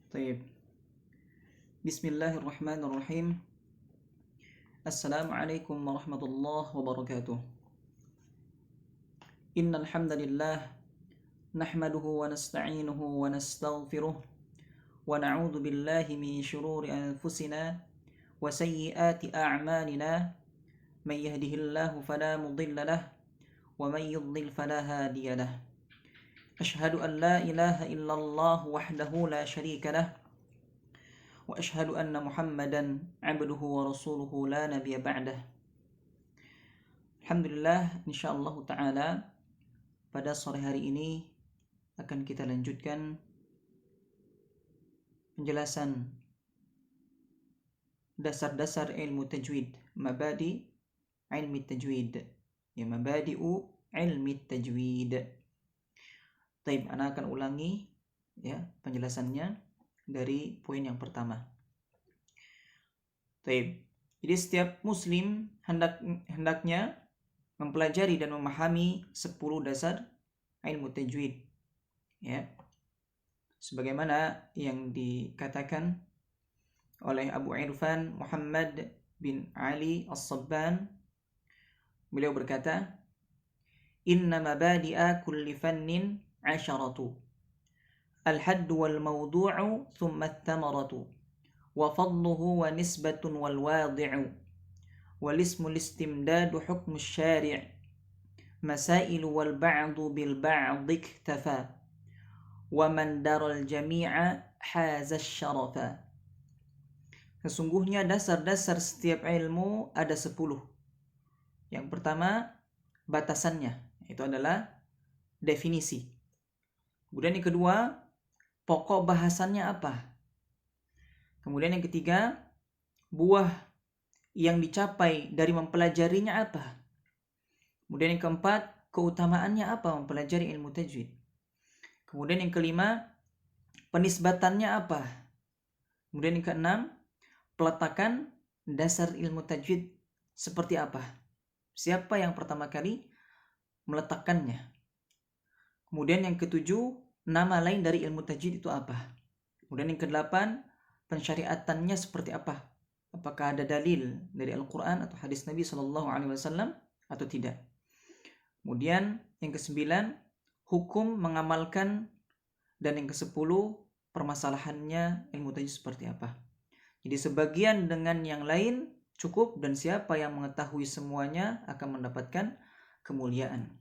طيب. بسم الله الرحمن الرحيم. السلام عليكم ورحمة الله وبركاته. إن الحمد لله نحمده ونستعينه ونستغفره ونعوذ بالله من شرور أنفسنا وسيئات أعمالنا. من يهده الله فلا مضل له ومن يضلل فلا هادي له. أشهد أن لا إله إلا الله وحده لا شريك له وأشهد أن محمدا عبده ورسوله لا نبي بعده. Alhamdulillah, insyaallah ta'ala pada sore hari ini akan kita lanjutkan penjelasan dasar-dasar ilmu tajwid, mabadi ilmi tajwid, mabadi'u ilmi tajwid. Taib, ana akan ulangi penjelasannya dari poin yang pertama. Taib. Jadi setiap muslim hendaknya mempelajari dan memahami 10 dasar ilmu tajwid. Sebagaimana yang dikatakan oleh Abu Irfan Muhammad bin Ali As-Sabban, beliau berkata, "Inna mabadi'a kulli fannin 'asharatu. Al-haddu wal mawdu'u thumma at-tamaratu wa fadluhu wa nisbatun wal wadi'u wal ismu listimdadu hukmu syari' masailu wal ba'du bil ba'di iktafa wa man daral jami'a haza syarafa." Sesungguhnya dasar-dasar setiap ilmu ada 10. Yang pertama, batasannya, itu adalah definisi. Kemudian yang kedua, pokok bahasannya apa. Kemudian yang ketiga, buah yang dicapai dari mempelajarinya apa. Kemudian yang keempat, keutamaannya apa mempelajari ilmu tajwid. Kemudian yang kelima, penisbatannya apa. Kemudian yang keenam, peletakan dasar ilmu tajwid seperti apa. Siapa yang pertama kali meletakkannya. Kemudian yang ketujuh, nama lain dari ilmu tajwid itu apa. Kemudian yang kedelapan, pensyariatannya seperti apa. Apakah ada dalil dari Al-Quran atau hadis Nabi SAW atau tidak. Kemudian yang kesembilan, hukum mengamalkan. Dan yang kesepuluh, permasalahannya ilmu tajwid seperti apa. Jadi sebagian dengan yang lain cukup, dan siapa yang mengetahui semuanya akan mendapatkan kemuliaan.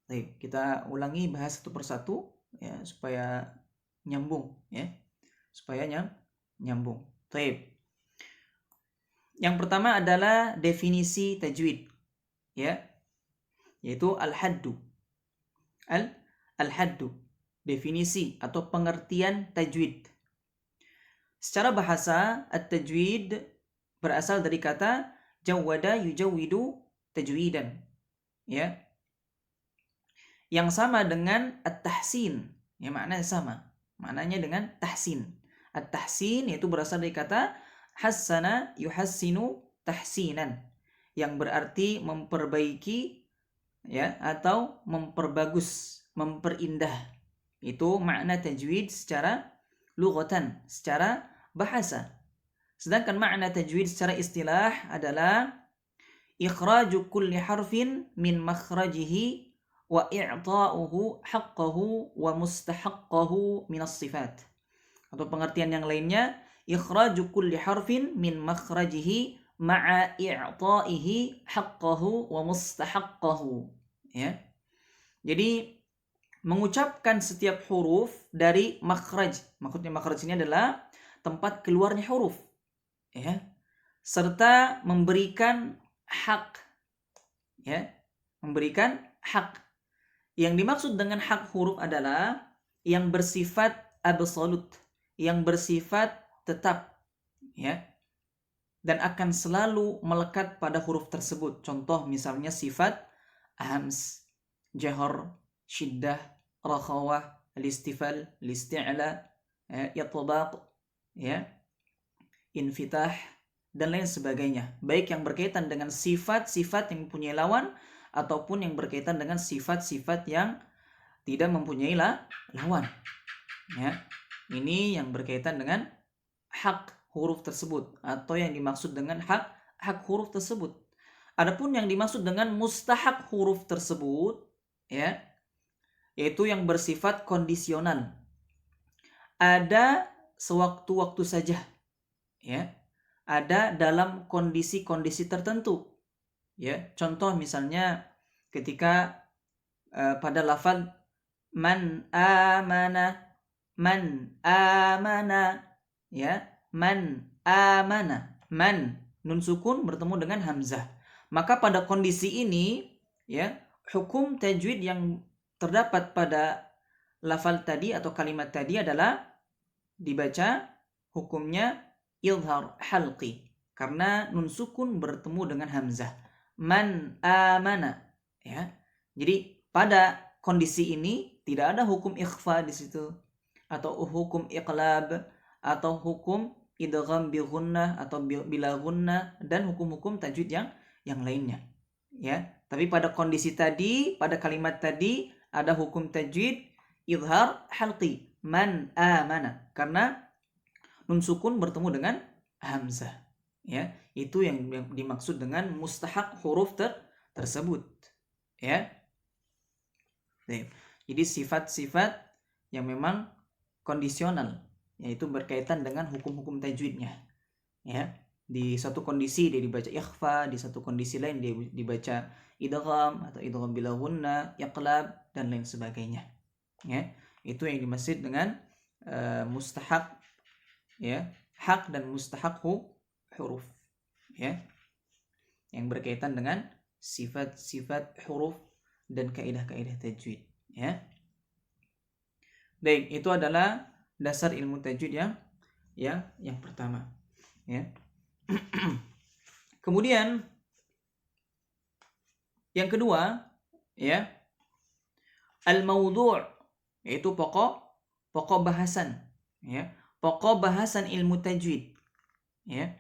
Baik, kita ulangi bahas satu persatu supaya nyambung supaya nyambung. Baik. Yang pertama adalah definisi tajwid yaitu al-haddu. Al-haddu, definisi atau pengertian tajwid. Secara bahasa, at-tajwid berasal dari kata jawwada yujawwidu tajwidan. Yang sama dengan at-tahsin. Maknanya sama. Maknanya dengan tahsin. At-tahsin yaitu berasal dari kata hassana yuhassinu tahsinan. Yang berarti memperbaiki atau memperbagus, memperindah. Itu makna tajwid secara lughatan, secara bahasa. Sedangkan makna tajwid secara istilah adalah ikhraju kulli harfin min makhrajihi wa i'ta'uhu haqqahu wa mustahaqqahu minas sifat. Atau pengertian yang lainnya, ikhraju kulli harfin min makhrajihi ma'a i'ta'ihi haqqahu wa mustahaqqahu. Jadi mengucapkan setiap huruf dari makhraj. Maksudnya makhraj ini adalah tempat keluarnya huruf. Serta memberikan hak. Memberikan hak. Yang dimaksud dengan hak huruf adalah yang bersifat absolut, yang bersifat tetap, dan akan selalu melekat pada huruf tersebut. Contoh misalnya sifat hams, jahar, syiddah, rakhawah, listifal, listi'la, itlaq, infitah, dan lain sebagainya. Baik yang berkaitan dengan sifat-sifat yang mempunyai lawan ataupun yang berkaitan dengan sifat-sifat yang tidak mempunyai lawan. Ini yang berkaitan dengan hak huruf tersebut atau yang dimaksud dengan hak huruf tersebut. Adapun yang dimaksud dengan mustahak huruf tersebut, ya, yaitu yang bersifat kondisional. Ada sewaktu-waktu saja, ya. Ada dalam kondisi-kondisi tertentu. Ya, contoh misalnya ketika pada lafaz man amana, ya, man amana, man nun sukun bertemu dengan hamzah. Maka pada kondisi ini, ya, hukum tajwid yang terdapat pada lafal tadi atau kalimat tadi adalah dibaca hukumnya idhar halqi karena nun sukun bertemu dengan hamzah. Man amana, ya. Jadi pada kondisi ini tidak ada hukum ikhfa di situ atau hukum iqlab atau hukum idgham bi gunnah atau bila gunnah dan hukum-hukum tajwid yang lainnya, ya. Tapi pada kondisi tadi, pada kalimat tadi ada hukum tajwid idhar halqi man amana karena nun sukun bertemu dengan hamzah, ya. Itu yang dimaksud dengan mustahak huruf tersebut, ya. Jadi sifat-sifat yang memang kondisional, yaitu berkaitan dengan hukum-hukum tajwidnya, ya. Di satu kondisi dia dibaca ikhfa, di satu kondisi lain dia dibaca idgham atau idgham bila gunnah, iqlab dan lain sebagainya, ya. Itu yang dimaksud dengan mustahak, ya, hak dan mustahak huruf, ya, yang berkaitan dengan sifat-sifat huruf dan kaidah-kaidah tajwid, ya. Baik, itu adalah dasar ilmu tajwid yang pertama, ya. Kemudian yang kedua, ya, al-maudhu', yaitu pokok bahasan, ya. Pokok bahasan ilmu tajwid, ya.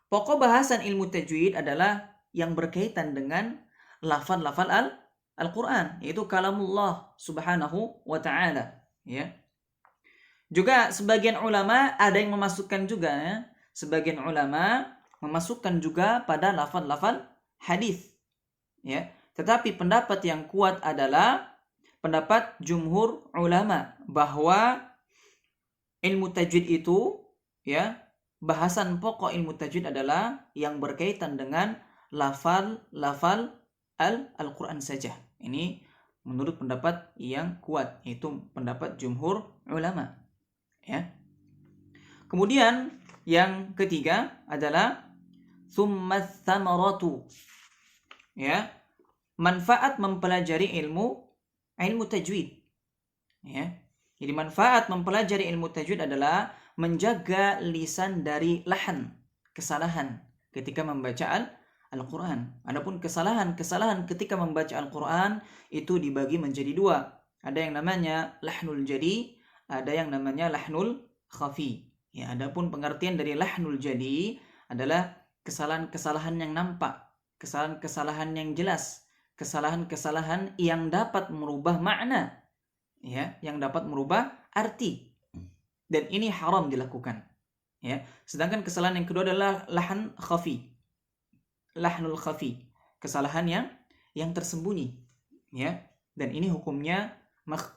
Pokok bahasan ilmu tajwid adalah yang berkaitan dengan lafaz-lafaz Al-Quran, yaitu kalamullah subhanahu wa ta'ala, ya. Juga sebagian ulama ada yang memasukkan juga, ya. Sebagian ulama memasukkan juga pada lafaz-lafaz hadis, ya. Tetapi pendapat yang kuat adalah pendapat jumhur ulama bahwa ilmu tajwid itu, ya, bahasan pokok ilmu tajwid adalah yang berkaitan dengan lafal Al-Quran saja. Ini menurut pendapat yang kuat, yaitu pendapat jumhur ulama, ya. Kemudian yang ketiga adalah tsumma tsamaratu, ya, manfaat mempelajari ilmu tajwid, ya. Jadi manfaat mempelajari ilmu tajwid adalah menjaga lisan dari lahan, kesalahan ketika membaca Al-Quran. Adapun kesalahan ketika membaca Al-Quran itu dibagi menjadi dua. Ada yang namanya lahnul jadi, ada yang namanya lahnul khafi. Ya, adapun pengertian dari lahnul jadi adalah kesalahan-kesalahan yang nampak, kesalahan-kesalahan yang jelas, kesalahan-kesalahan yang dapat merubah makna, ya, yang dapat merubah arti, dan ini haram dilakukan, ya. Sedangkan kesalahan yang kedua adalah lahan khafi, lahnul khafi, kesalahan yang tersembunyi, ya, dan ini hukumnya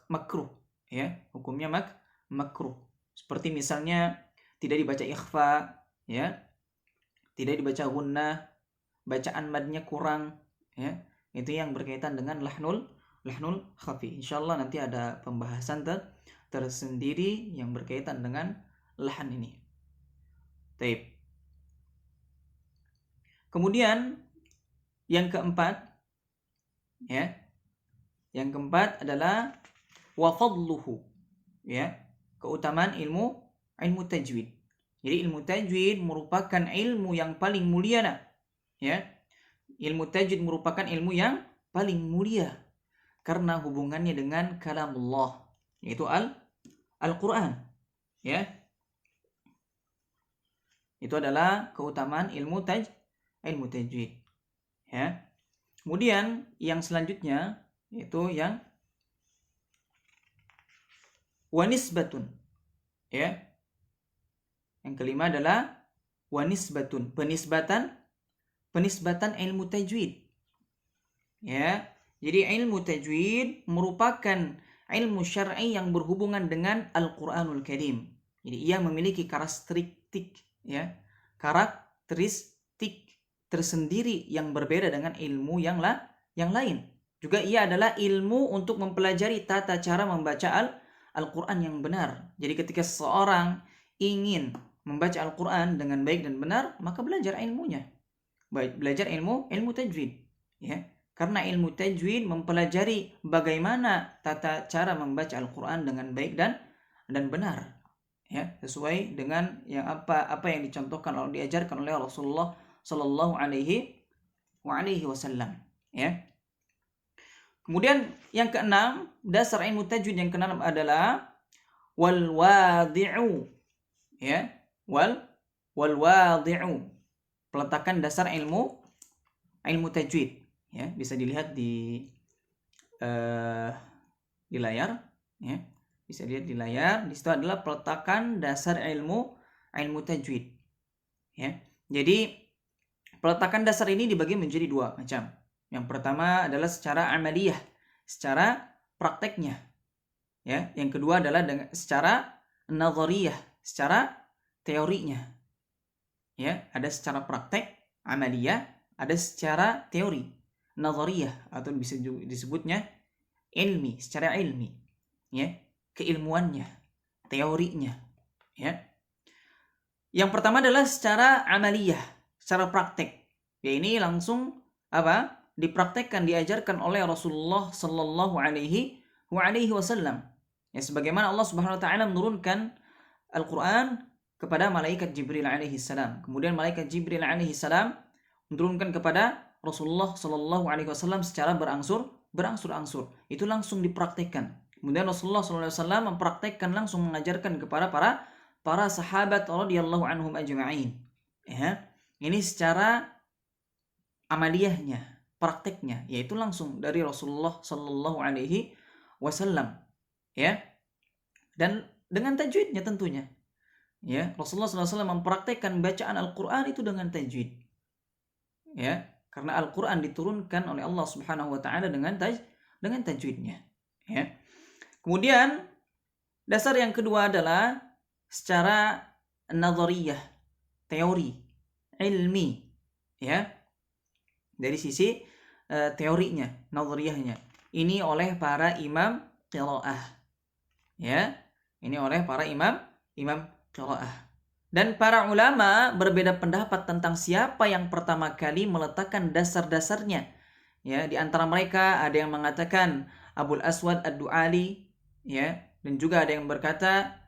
makruh, ya, hukumnya makruh. Seperti misalnya tidak dibaca ikhfa, ya, tidak dibaca gunnah, bacaan madnya kurang, ya, itu yang berkaitan dengan lahnul khafi. Insyaallah nanti ada pembahasan tersendiri yang berkaitan dengan lahan ini. Taib. Kemudian yang keempat, ya, yang keempat adalah wa fadluhu, ya, keutamaan ilmu tajwid. Jadi ilmu tajwid merupakan ilmu yang paling mulia, ya. Ilmu tajwid merupakan ilmu yang paling mulia karena hubungannya dengan kalamullah, yaitu Al-Quran, ya. Itu adalah keutamaan ilmu tajwid, ya. Kemudian yang selanjutnya yaitu yang wa nisbatun. Ya. Yang kelima adalah wa nisbatun, penisbatan ilmu tajwid. Ya. Jadi ilmu tajwid merupakan ilmu syar'i yang berhubungan dengan Al-Qur'anul Karim. Jadi ia memiliki karakteristik, ya, karakteristik tersendiri yang berbeda dengan ilmu yang lain. Juga ia adalah ilmu untuk mempelajari tata cara membaca Al-Quran yang benar. Jadi ketika seseorang ingin membaca Al-Quran dengan baik dan benar, maka belajar ilmunya. Belajar ilmu tajwid. Ya. Karena ilmu tajwid mempelajari bagaimana tata cara membaca Al-Quran dengan baik dan benar. Ya, sesuai dengan yang apa yang dicontohkan atau diajarkan oleh Rasulullah Sallallahu Alaihi Wasallam. Ya. Kemudian yang keenam, dasar ilmu tajwid yang keenam adalah wal wadi'u. Ya, wal wadi'u. Peletakan dasar ilmu tajwid. Ya, bisa dilihat di layar. Ya, bisa dilihat di layar. Di situ adalah peletakan dasar ilmu tajwid. Ya, jadi peletakan dasar ini dibagi menjadi dua macam. Yang pertama adalah secara amaliyah, secara prakteknya. Ya, yang kedua adalah secara nazariyah, secara teorinya. Ya, ada secara praktek, amaliyah, ada secara teori, nazariyah, atau bisa disebutnya ilmi, secara ilmi. Ya, keilmuannya, teorinya. Ya. Yang pertama adalah secara amaliyah, secara praktek. Ya, ini langsung dipraktekkan, diajarkan oleh Rasulullah Sallallahu Alaihi Wasallam. Ya, sebagaimana Allah Subhanahu Wa Taala menurunkan Al-Quran kepada malaikat Jibril alaihi salam. Kemudian malaikat Jibril alaihi salam menurunkan kepada Rasulullah Sallallahu Alaihi Wasallam secara berangsur-angsur. Itu langsung dipraktekkan. Kemudian Rasulullah Sallallahu Alaihi Wasallam mempraktekkan, langsung mengajarkan kepada para sahabat radhiyallahu anhum ajma'in. Ya, ini secara amaliyahnya, prakteknya, yaitu langsung dari Rasulullah Sallallahu Alaihi Wasallam. Ya, dan dengan tajwidnya tentunya. Ya, Rasulullah SAW mempraktekkan bacaan Al-Quran itu dengan tajwid. Ya, karena Al-Quran diturunkan oleh Allah Subhanahu Wa Taala dengan tajwidnya. Ya. Kemudian dasar yang kedua adalah secara nazariyah, teori, ilmi. Ya, dari sisi teorinya, nazariyahnya. Ini oleh para imam qiraah. Ya, ini oleh para imam qiraah. Dan para ulama berbeda pendapat tentang siapa yang pertama kali meletakkan dasar-dasarnya. Ya, di antara mereka ada yang mengatakan Abul Aswad Ad-Du'ali, ya, dan juga ada yang berkata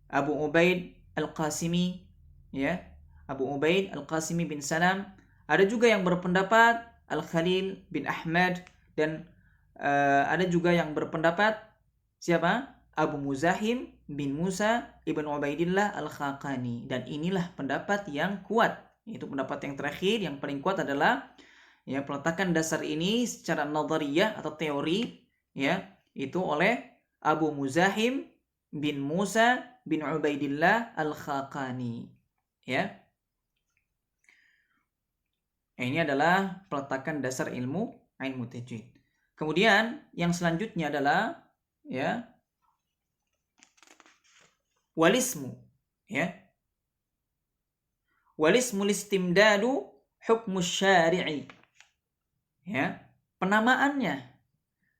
Abu Ubaid Al-Qasimi, ya, Abu Ubaid Al-Qasimi bin Salam. Ada juga yang berpendapat Al-Khalil bin Ahmad, dan ada juga yang berpendapat siapa? Abu Muzahim bin Musa ibn Ubaidillah Al-Khaqani. Dan inilah pendapat yang kuat. Itu pendapat yang terakhir, yang paling kuat adalah ya, peletakan dasar ini secara nazariyah atau teori, ya, itu oleh Abu Muzahim bin Musa bin Ubaidillah Al-Khaqani. Ya. Ini adalah peletakan dasar ilmu tajwid. Kemudian yang selanjutnya adalah ya, walismu. Ya. Walismu listimdadu hukmu syari'i. Ya. Penamaannya.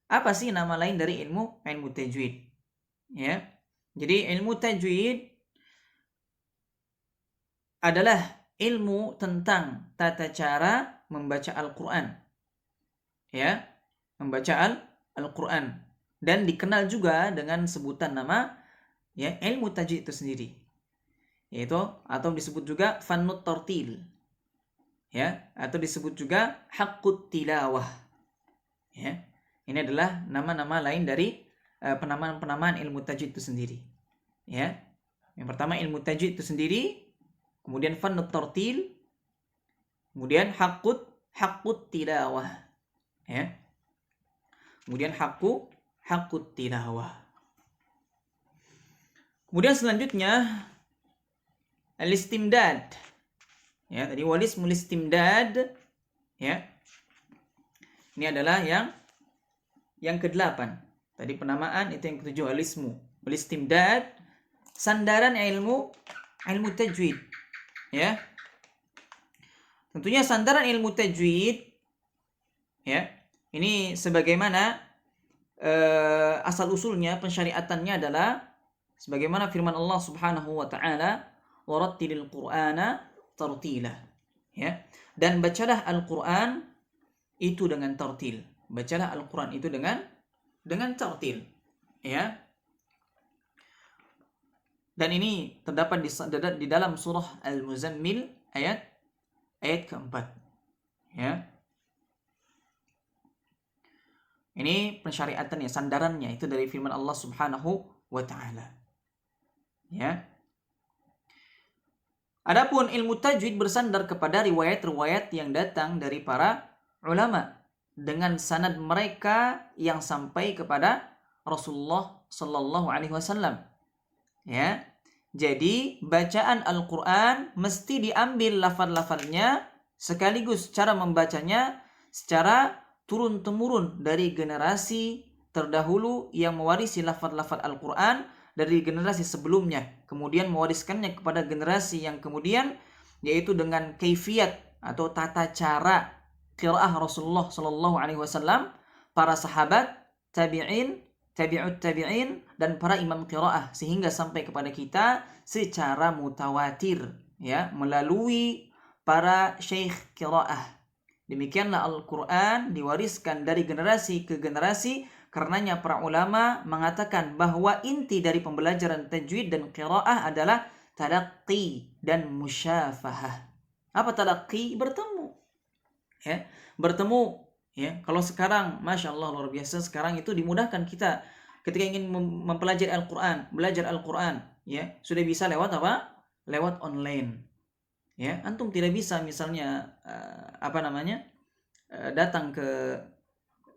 Apa sih nama lain dari ilmu tajwid? Ya. Jadi ilmu tajwid adalah ilmu tentang tata cara membaca Al-Quran. Ya. Membaca Al-Quran. Dan dikenal juga dengan sebutan nama ya, ilmu tajwid itu sendiri. Yaitu atau disebut juga fannut tartil. Ya, atau disebut juga haqqut tilawah. Ya. Ini adalah nama-nama lain dari penamaan-penamaan ilmu tajwid itu sendiri. Ya. Yang pertama ilmu tajwid itu sendiri, kemudian fannut tartil, kemudian haqqut tilawah. Ya. Kemudian haqqut tilawah. Kemudian selanjutnya al-istimdad. Ya, tadi walismul istimdad, ya. Ini adalah yang ke-8. Tadi penamaan itu yang ke-7 al-ismu. Wal-istimdad, sandaran ilmu tajwid. Ya. Tentunya sandaran ilmu tajwid, ya. Ini sebagaimana asal usulnya pensyariatannya adalah sebagaimana firman Allah Subhanahu wa taala, "Warattilil Qur'ana tartila." Ya. Dan bacalah Al-Qur'an itu dengan tartil. Bacalah Al-Qur'an itu dengan tartil. Ya. Dan ini terdapat di dalam surah Al-Muzammil ayat keempat. Ya. Ini pensyariatannya, sandarannya itu dari firman Allah Subhanahu wa taala. Ya. Adapun ilmu tajwid bersandar kepada riwayat-riwayat yang datang dari para ulama dengan sanad mereka yang sampai kepada Rasulullah sallallahu alaihi wasallam. Ya. Jadi bacaan Al-Qur'an mesti diambil lafaz-lafaznya sekaligus cara membacanya secara turun-temurun dari generasi terdahulu yang mewarisi lafaz-lafaz Al-Qur'an dari generasi sebelumnya, kemudian mewariskannya kepada generasi yang kemudian, yaitu dengan kaifiyat atau tata cara qiraah Rasulullah sallallahu alaihi wasallam, para sahabat, tabi'in, tabi'ut tabi'in, dan para imam qiraah sehingga sampai kepada kita secara mutawatir, ya, melalui para syekh qiraah. Demikianlah Al-Quran diwariskan dari generasi ke generasi. Karenanya para ulama mengatakan bahwa inti dari pembelajaran tajwid dan qiraah adalah talaqqi dan musyafahah. Apa talaqqi? Bertemu. Ya, bertemu. Ya, kalau sekarang, masya Allah luar biasa, sekarang itu dimudahkan kita ketika ingin mempelajari Al-Quran, belajar Al-Quran, ya, sudah bisa lewat apa? Lewat online. Ya, antum tidak bisa misalnya datang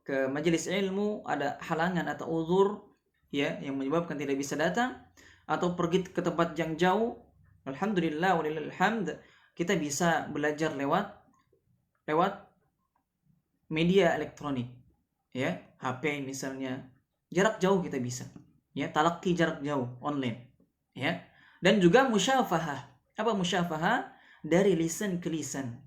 ke majelis ilmu, ada halangan atau uzur, ya, yang menyebabkan tidak bisa datang, atau pergi ke tempat yang jauh. Alhamdulillah walillahil hamd, kita bisa belajar lewat media elektronik, ya, HP misalnya, jarak jauh kita bisa, ya, talaqi jarak jauh online, ya. Dan juga musyafahah. Apa musyafahah? Dari lisan ke lisan,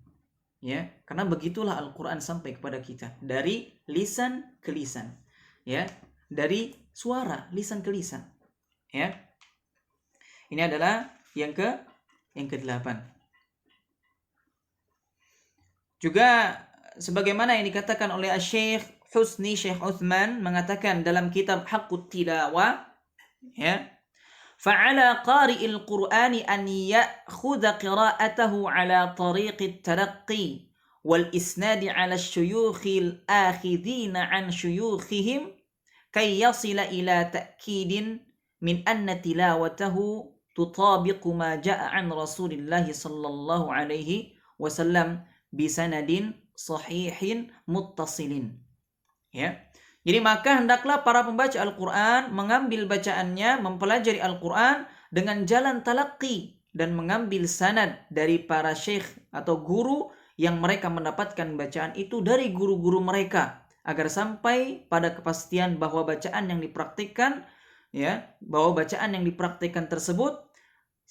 ya, karena begitulah Al-Quran sampai kepada kita, dari lisan ke lisan, ya, dari suara lisan ke lisan, ya. Ini adalah yang ke-8. Juga sebagaimana yang dikatakan oleh Syekh Husni, Syekh Uthman mengatakan dalam kitab Haqqut Tilawah, ya, فعلى قارئ القرآن أن يأخذ قراءته على طريق التلقي والإسناد على الشيوخ الآخذين عن شيوخهم كي يصل إلى تأكيد من أن تلاوته تطابق ما جاء عن رسول الله صلى الله عليه وسلم بسند صحيح متصل. Ya. Jadi maka hendaklah para pembaca Al-Quran mengambil bacaannya, mempelajari Al-Quran dengan jalan talaqi dan mengambil sanad dari para syekh atau guru yang mereka mendapatkan bacaan itu dari guru-guru mereka, agar sampai pada kepastian bahwa bacaan yang dipraktikkan, ya, bahwa bacaan yang dipraktikkan tersebut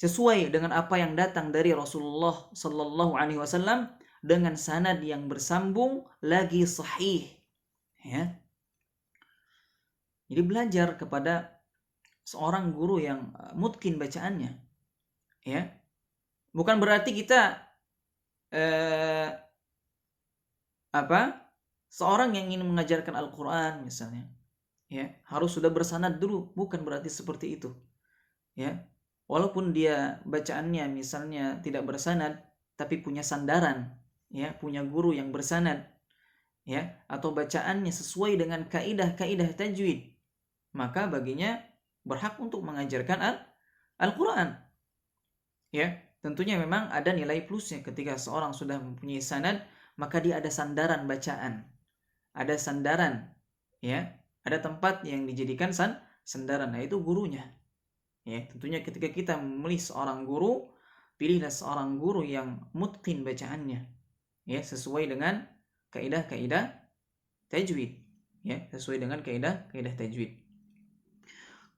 sesuai dengan apa yang datang dari Rasulullah sallallahu alaihi wasallam dengan sanad yang bersambung lagi sahih, ya. Jadi belajar kepada seorang guru yang mutkin bacaannya, ya. Bukan berarti kita seorang yang ingin mengajarkan Al-Quran misalnya, ya, harus sudah bersanad dulu. Bukan berarti seperti itu, ya. Walaupun dia bacaannya misalnya tidak bersanad, tapi punya sandaran, ya, punya guru yang bersanad, ya, atau bacaannya sesuai dengan kaidah-kaidah tajwid, maka baginya berhak untuk mengajarkan Al-Quran. Ya, tentunya memang ada nilai plusnya ketika seorang sudah mempunyai sanad, maka dia ada sandaran bacaan, ada sandaran, ya, ada tempat yang dijadikan sandaran, yaitu gurunya, Ya, tentunya ketika kita memilih seorang guru, pilihlah seorang guru yang mutqin bacaannya, ya, sesuai dengan kaidah-kaidah tajwid, ya, sesuai dengan kaidah-kaidah tajwid.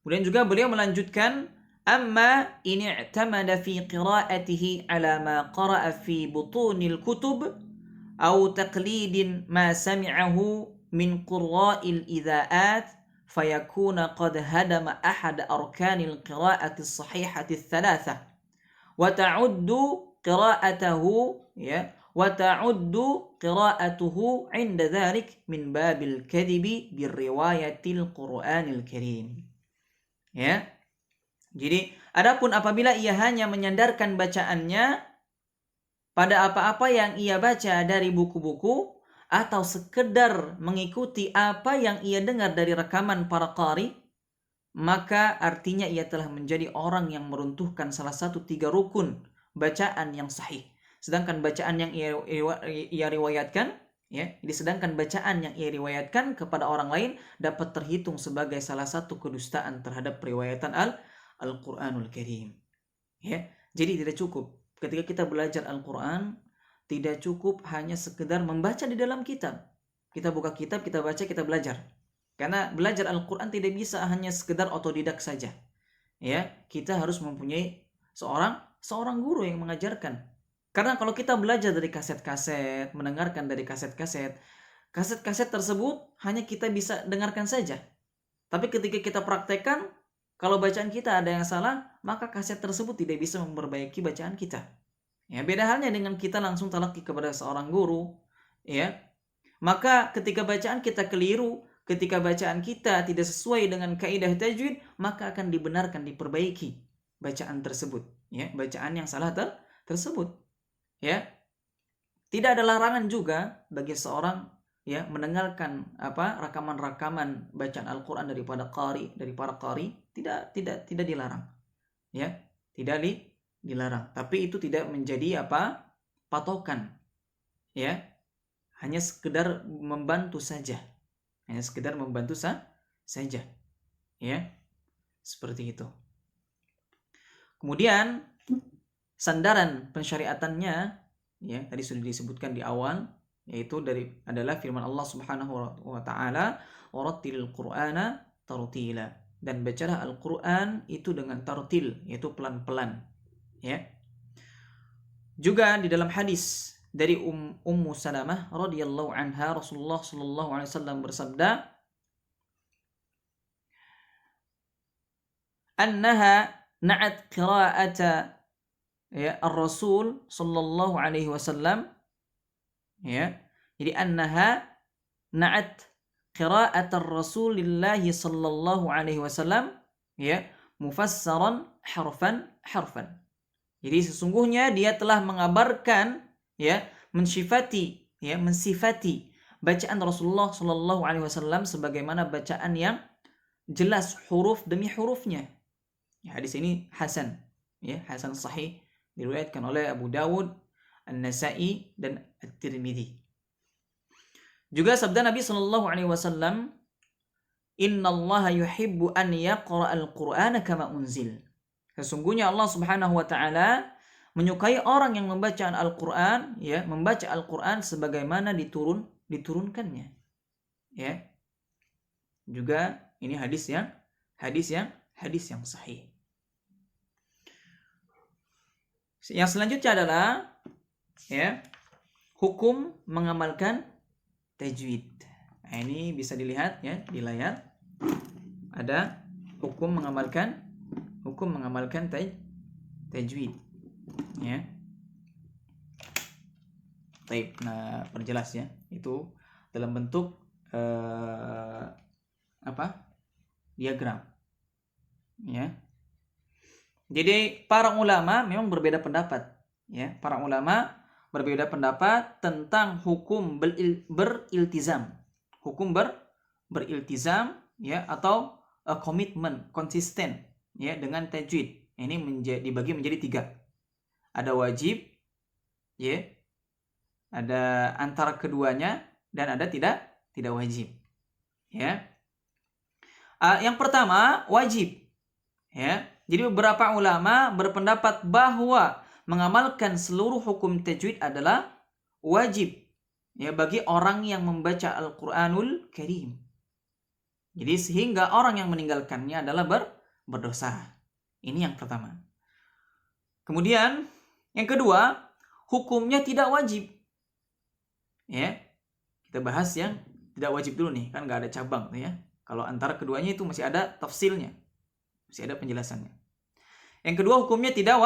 Kemudian juga beliau melanjutkan, amma in i'tamada fi qira'atihi ala ma qara'a fi butunil kutub aw taqlidin ma sami'ahu min qurra'il idha'at fayakuna qad hadama ahad arkanil qira'ati as-sahihati ats-tsalatsah wa ta'uddu qira'atahu, ya, wa ta'uddu qira'atuhu 'inda dzalik min babil kadhibi bir riwayatil Qur'anil Karim. Ya. Jadi, adapun apabila ia hanya menyandarkan bacaannya pada apa-apa yang ia baca dari buku-buku atau sekedar mengikuti apa yang ia dengar dari rekaman para qari, maka artinya ia telah menjadi orang yang meruntuhkan salah satu 3 rukun bacaan yang sahih. Sedangkan bacaan yang ia riwayatkan, ya, sedangkan bacaan yang ia riwayatkan kepada orang lain dapat terhitung sebagai salah satu kedustaan terhadap periwayatan Al-Qur'anul Karim. Ya, jadi tidak cukup ketika kita belajar Al-Qur'an, tidak cukup hanya sekedar membaca di dalam kitab. Kita buka kitab, kita baca, kita belajar. Karena belajar Al-Qur'an tidak bisa hanya sekedar otodidak saja. Ya, kita harus mempunyai seorang guru yang mengajarkan. Karena kalau kita belajar dari kaset-kaset, mendengarkan dari kaset-kaset tersebut hanya kita bisa dengarkan saja. Tapi ketika kita praktekkan, kalau bacaan kita ada yang salah, maka kaset tersebut tidak bisa memperbaiki bacaan kita. Ya, beda halnya dengan kita langsung talaqi kepada seorang guru, ya. Maka ketika bacaan kita keliru, ketika bacaan kita tidak sesuai dengan kaidah tajwid, maka akan dibenarkan, diperbaiki bacaan tersebut, ya, bacaan yang salah tersebut. Ya, tidak ada larangan juga bagi seorang, ya, mendengarkan rakaman-rakaman bacaan Al-Qur'an dari para qari, tidak dilarang. Ya, tidak dilarang. Tapi itu tidak menjadi patokan. Ya. Hanya sekedar membantu saja. Saja. Ya. Seperti itu. Kemudian sandaran pensyariatannya, ya, tadi sudah disebutkan di awal, yaitu adalah firman Allah Subhanahu wa taala, "Warattilil Qur'ana tartila." Dan bacalah Al-Qur'an itu dengan tartil, yaitu pelan-pelan, ya. Juga di dalam hadis dari Ummu Salamah radhiyallahu anha, Rasulullah sallallahu alaihi wasallam bersabda, "Annaha na'at qira'ata, ya, Ar-Rasul sallallahu alaihi wasallam." Ya. Jadi annaha na'at qira'at Rasulillah sallallahu alaihi wasallam, ya, mufassaran harfan. Jadi sesungguhnya dia telah mengabarkan, ya, mensifati bacaan Rasulullah sallallahu alaihi wasallam sebagaimana bacaan yang jelas huruf demi hurufnya. Ya, hadis ini hasan, ya, hasan sahih, diriwayatkan oleh Abu Dawud, An-Nasa'i dan At-Tirmidzi. Juga sabda Nabi sallallahu alaihi wasallam, "Innallaha yuhibbu an yaqra'al Qur'ana kama unzil." Sesungguhnya Allah Subhanahu wa taala menyukai orang yang membaca Al-Qur'an, ya, membaca Al-Qur'an sebagaimana diturunkannya. Ya. Juga ini hadis yang sahih. Yang selanjutnya adalah, ya, hukum mengamalkan tajwid. Nah, ini bisa dilihat, ya, di layar. Ada hukum mengamalkan tajwid. Ya. Baik, nah, perjelas, ya. Itu dalam bentuk diagram. Ya. Jadi para ulama memang berbeda pendapat, ya. Para ulama berbeda pendapat tentang hukum beriltizam. Hukum beriltizam, ya, atau komitmen, konsisten, ya, dengan tajwid. Ini dibagi menjadi 3. Ada wajib, ya. Ada antara keduanya, dan ada tidak wajib. Ya. Yang pertama wajib. Ya. Jadi beberapa ulama berpendapat bahwa mengamalkan seluruh hukum tajwid adalah wajib ya bagi orang yang membaca Al-Qur'anul Karim. Jadi sehingga orang yang meninggalkannya adalah berdosa. Ini yang pertama. Kemudian yang kedua, hukumnya tidak wajib. Ya. Kita bahas yang tidak wajib dulu nih, kan nggak ada cabang ya. Kalau antara keduanya itu masih ada tafsilnya. Masih ada penjelasannya. Yang kedua, hukumnya tidak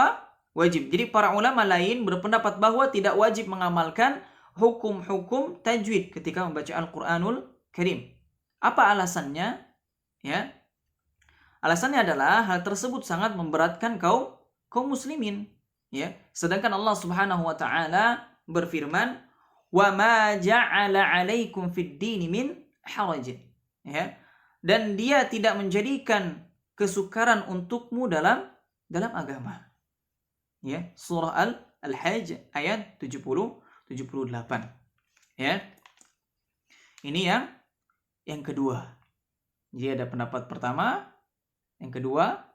wajib. Jadi para ulama lain berpendapat bahwa tidak wajib mengamalkan hukum-hukum tajwid ketika membaca Al-Qur'anul Karim. Apa alasannya? Ya. Alasannya adalah hal tersebut sangat memberatkan kaum muslimin, ya. Sedangkan Allah Subhanahu wa taala berfirman, "Wa ma ja'ala 'alaikum fid dini min haraj." Ya. Dan dia tidak menjadikan kesukaran untukmu dalam agama. Ya, surah Al-Hajj ayat 78. Ya. Ini yang kedua. Jadi ada pendapat pertama, yang kedua,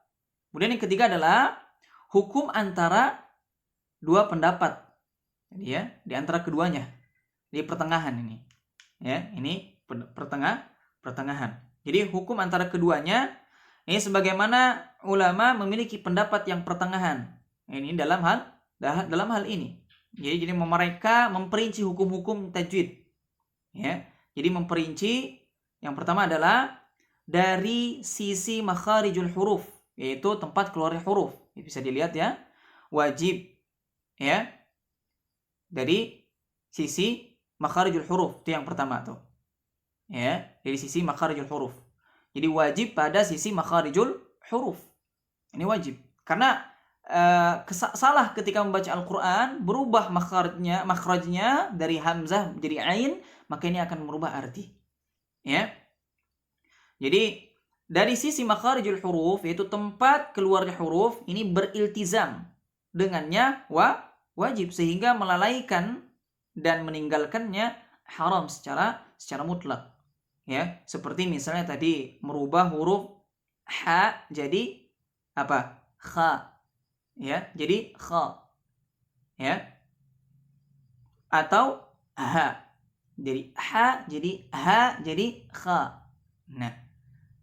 kemudian yang ketiga adalah hukum antara dua pendapat. Jadi ya, di antara keduanya, di pertengahan ini. Ya, ini pertengahan. Jadi hukum antara keduanya ini sebagaimana ulama memiliki pendapat yang pertengahan. Ini dalam hal ini. Jadi mereka memperinci hukum-hukum tajwid. Ya. Jadi memperinci yang pertama adalah dari sisi makharijul huruf, yaitu tempat keluarnya huruf. Ini bisa dilihat ya. Wajib ya. Dari sisi makharijul huruf itu yang pertama tuh. Ya, dari sisi makharijul huruf. Jadi wajib pada sisi makharijul huruf. Ini wajib. Karena salah ketika membaca Al-Qur'an, berubah makhrajnya dari hamzah menjadi ain, maka ini akan merubah arti. Ya. Jadi dari sisi makharijul huruf, yaitu tempat keluarnya huruf, ini beriltizam dengannya wajib, sehingga melalaikan dan meninggalkannya haram secara mutlak. Ya, seperti misalnya tadi merubah huruf ha jadi apa? Kha. Ya, jadi kha. Ya. Atau ha. Jadi ha jadi kha. Nah,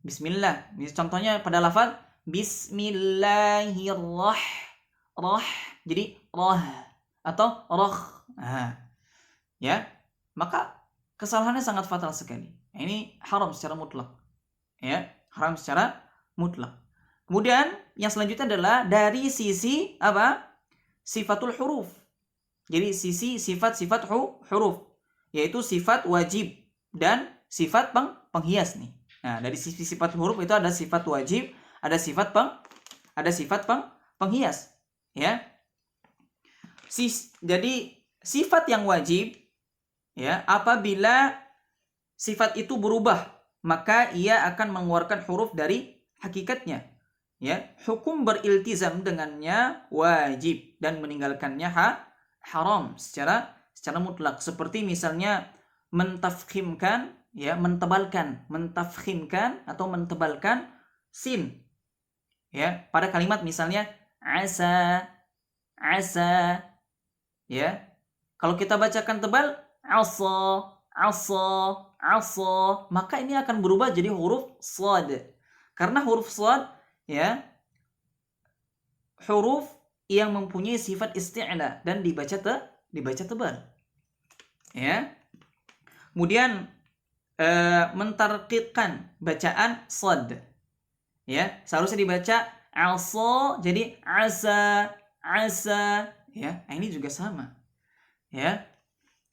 bismillah. Ini contohnya pada lafaz bismillahirrahmanirrahim. Jadi rah atau roh. Nah, ya, maka kesalahannya sangat fatal sekali. Ini haram secara mutlak. Ya, haram secara mutlak. Kemudian yang selanjutnya adalah dari sisi apa? Sifatul huruf. Jadi sisi sifat-sifat huruf, yaitu sifat wajib dan sifat penghias nih. Nah, dari sisi sifat huruf itu ada sifat wajib, ada sifat penghias, ya. Jadi sifat yang wajib, ya, apabila sifat itu berubah, maka ia akan mengeluarkan huruf dari hakikatnya. Ya, hukum beriltizam dengannya wajib dan meninggalkannya haram secara mutlak. Seperti misalnya mentafkhimkan, ya, mentafkhimkan atau mentebalkan sin. Ya, pada kalimat misalnya asa. Ya. Kalau kita bacakan tebal asa, maka ini akan berubah jadi huruf shad. Karena huruf shad, ya, huruf yang mempunyai sifat isti'la dan dibaca tebal. Ya. Kemudian mentarqiqkan bacaan shad. Ya, seharusnya dibaca asa jadi asa. Ya, ini juga sama. Ya.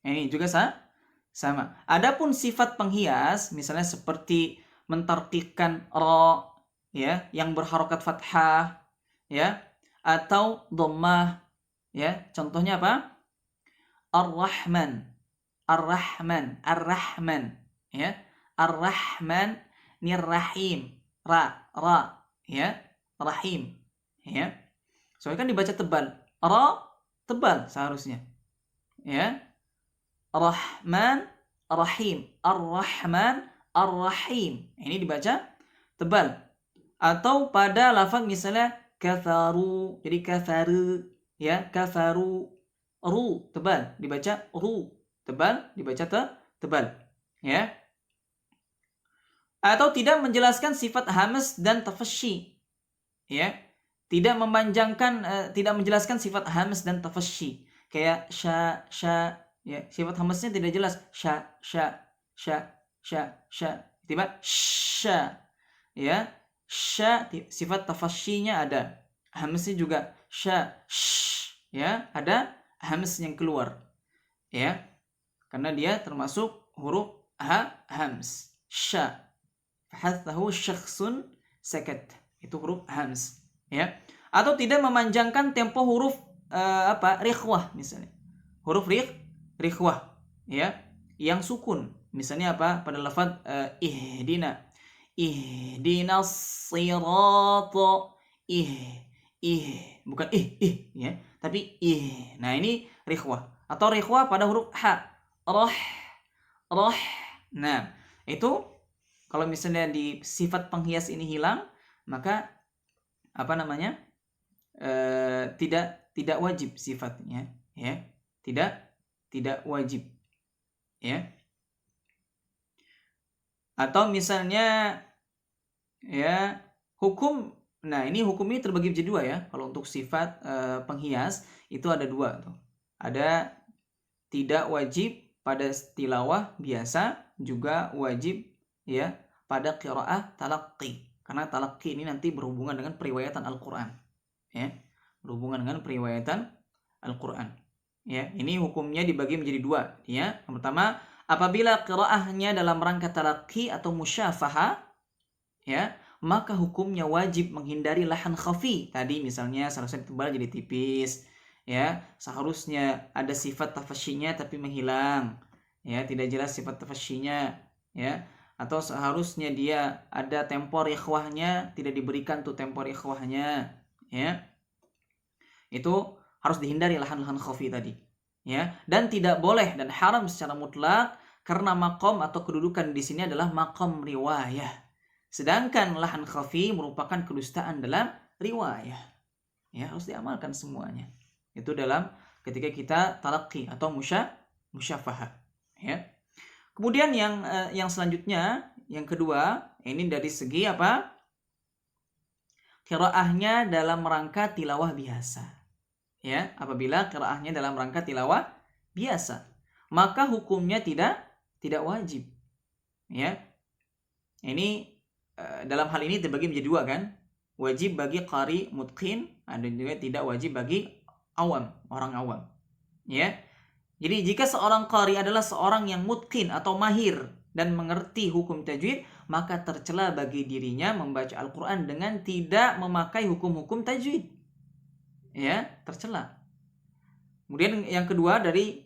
Ini juga sama. Adapun sifat penghias, misalnya seperti mentarqiqkan ra, ya, yang berharokat fathah, ya, atau dhammah, ya. Contohnya apa? Ar-Rahman, ya. Ar-Rahman ni rahim, ra, ya, rahim, ya. Soalnya kan dibaca tebal, ra tebal seharusnya, ya. Rahman, Rahim. Ar-Rahman, Ar-Rahim. Ini dibaca tebal. Atau pada lafaz misalnya kafaru, jadi kafaru, ya, kafaru, ru tebal dibaca ru, tebal dibaca tebal, ya. Atau tidak menjelaskan sifat hamz dan tafasyi, ya. Tidak memanjangkan, tidak menjelaskan sifat hamz dan tafasyi. Kayak sya, ya, sifat hamznya tidak jelas, sya, tiba sya, ya. Sya sifat tafasyinya ada, hamznya juga sya, ya, ada hamz yang keluar, ya, karena dia termasuk huruf hamz. Sya, fahathahu syakhsun sakat, itu huruf hamz, ya. Atau tidak memanjangkan tempo huruf rikhwah misalnya, huruf rikhwah, ya, yang sukun, misalnya apa, pada lafaz ihdina, ihdinas sirata, bukan ya, tapi nah ini rikhwah. Atau rikhwah pada huruf ha, roh. Nah, itu kalau misalnya di sifat penghias ini hilang, maka apa namanya, tidak wajib sifatnya, ya, tidak wajib, ya. Atau misalnya, ya, hukum, nah ini hukum ini terbagi menjadi dua, ya. Kalau untuk sifat penghias itu ada dua tuh. Ada tidak wajib pada tilawah biasa, juga wajib, ya, pada qiraah talaqqi. Karena talaqqi ini nanti berhubungan dengan periwayatan Al-Qur'an, ya. Berhubungan dengan periwayatan Al-Qur'an. Ya, ini hukumnya dibagi menjadi dua, ya. Yang pertama, apabila qiraahnya dalam rangka talaqqi atau musyafahah, ya, maka hukumnya wajib menghindari lahan khafi. Tadi misalnya seharusnya tebal jadi tipis, ya, seharusnya ada sifat tafasyinya tapi menghilang, ya, tidak jelas sifat tafasyinya, ya. Atau seharusnya dia ada tempo ikhwahnya, tidak diberikan tuh tempo ikhwahnya, ya. Itu harus dihindari lahan-lahan khafi tadi, ya. Dan tidak boleh dan haram secara mutlak karena makom atau kedudukan di sini adalah makom riwayah. Sedangkan lahan khafi merupakan kedustaan dalam riwayah, ya, harus diamalkan semuanya. Itu dalam ketika kita talaqqi atau musyafahah, ya. Kemudian yang selanjutnya, yang kedua, ini dari segi apa? Qiraahnya dalam rangka tilawah biasa, ya. Apabila qiraahnya dalam rangka tilawah biasa, maka hukumnya tidak wajib, ya. Ini dalam hal ini terbagi menjadi dua, kan? Wajib bagi qari mutqin, ada juga tidak wajib bagi awam, orang awam, ya. Jadi jika seorang qari adalah seorang yang mutqin atau mahir dan mengerti hukum tajwid, maka tercela bagi dirinya membaca Al-Qur'an dengan tidak memakai hukum-hukum tajwid, ya, tercela. Kemudian yang kedua jadi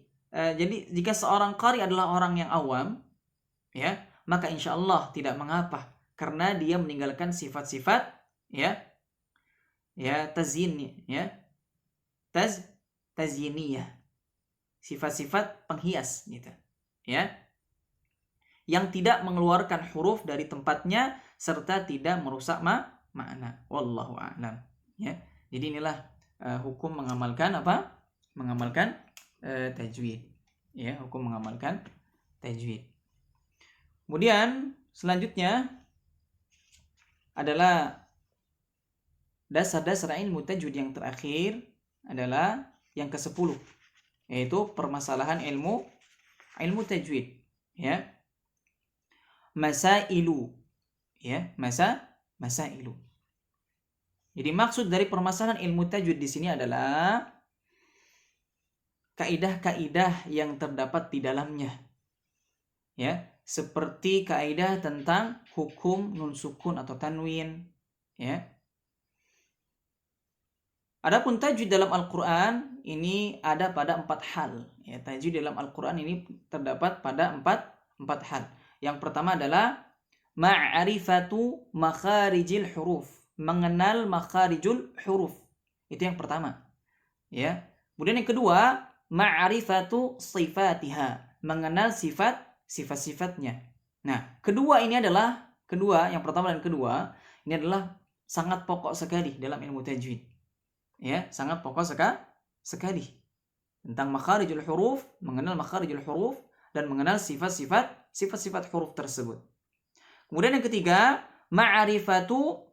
jika seorang qari adalah orang yang awam, ya, maka insya Allah tidak mengapa karena dia meninggalkan sifat-sifat, ya, tazyin, ya, tazyiniyah, sifat-sifat penghias, gitu, ya, yang tidak mengeluarkan huruf dari tempatnya serta tidak merusak makna. Wallahu a'lam, ya. Jadi inilah hukum mengamalkan apa? Mengamalkan tajwid, ya, hukum mengamalkan tajwid. Kemudian selanjutnya adalah dasar-dasar ilmu tajwid yang terakhir adalah yang ke-10, yaitu permasalahan ilmu tajwid, ya. Masailu, ya, masailu. Jadi maksud dari permasalahan ilmu tajwid di sini adalah kaidah-kaidah yang terdapat di dalamnya, ya, seperti kaidah tentang hukum nun sukun atau tanwin, ya. Adapun tajwid dalam Al-Qur'an ini ada pada 4 hal, ya. Tajwid dalam Al-Qur'an ini terdapat pada 4 hal. Yang pertama adalah ma'rifatu makharijil huruf, mengenal makharijul huruf. Itu yang pertama, ya. Kemudian yang kedua, ma'rifatu sifatiha, mengenal sifat-sifatnya. Nah, yang pertama dan kedua ini adalah sangat pokok sekali dalam ilmu tajwid. Ya, sangat pokok sekali tentang makharijul huruf, mengenal makharijul huruf dan mengenal sifat-sifat huruf tersebut. Kemudian yang ketiga, ma'rifatu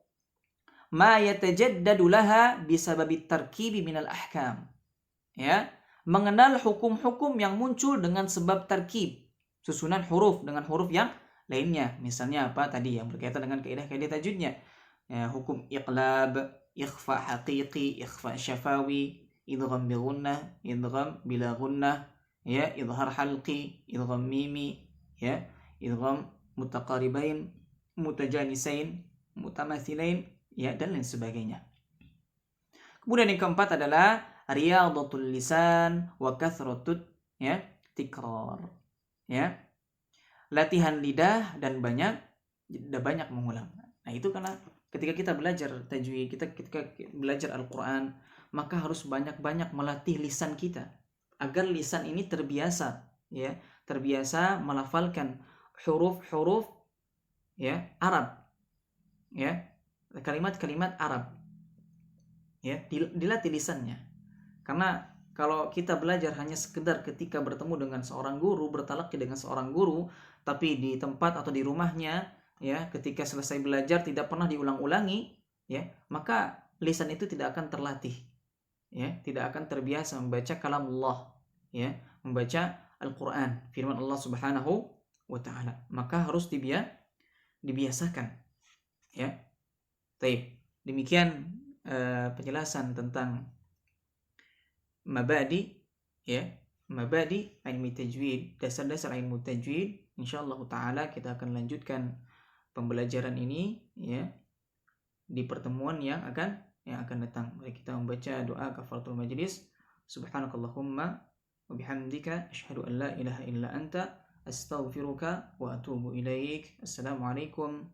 ma yatajaddadu laha bisababi tarkibi minal ahkam. Ya, mengenal hukum-hukum yang muncul dengan sebab tarkib, susunan huruf dengan huruf yang lainnya. Misalnya apa tadi yang berkaitan dengan kaidah-kaidah tajwidnya. Ya, hukum iqlab, ikhfa haqiqi, ikhfa syafawi, idgham bi gunnah, idgham bila gunnah, ya, idhar halqi, idgham mimi, ya, idgham mutaqaribain, mutajanisain, mutamathilain, ya, dan lain sebagainya. Kemudian yang keempat adalah riyadatul lisan wa kathratut, ya, tikrar, ya, latihan lidah dan banyak mengulang. Nah, itu karena ketika kita belajar tajwid, ketika belajar Al-Qur'an, maka harus banyak-banyak melatih lisan kita agar lisan ini terbiasa, ya, terbiasa melafalkan huruf-huruf, ya, Arab, ya, kalimat-kalimat Arab, ya, dilatih lisannya. Karena kalau kita belajar hanya sekedar ketika bertemu dengan seorang guru, bertalaqi dengan seorang guru, tapi di tempat atau di rumahnya, ya, ketika selesai belajar tidak pernah diulang-ulangi, ya, maka lisan itu tidak akan terlatih, ya, tidak akan terbiasa membaca kalamullah, ya, membaca Al-Qur'an, firman Allah Subhanahu wa taala. Maka harus dibiasakan, ya. Baik, demikian penjelasan tentang mabadi, ya, mabadi ilmu tajwid, dasar-dasar ilmu tajwid. Insyaallah taala kita akan lanjutkan pembelajaran ini, ya, di pertemuan yang akan datang. Mari kita membaca doa kafaratul majlis. Subhanakallahumma wa bihamdika asyhadu an la ilaha illa anta astaghfiruka wa atubu ilaik. Assalamualaikum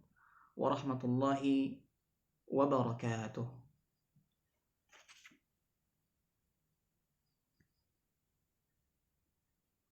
warahmatullahi wabarakatuh.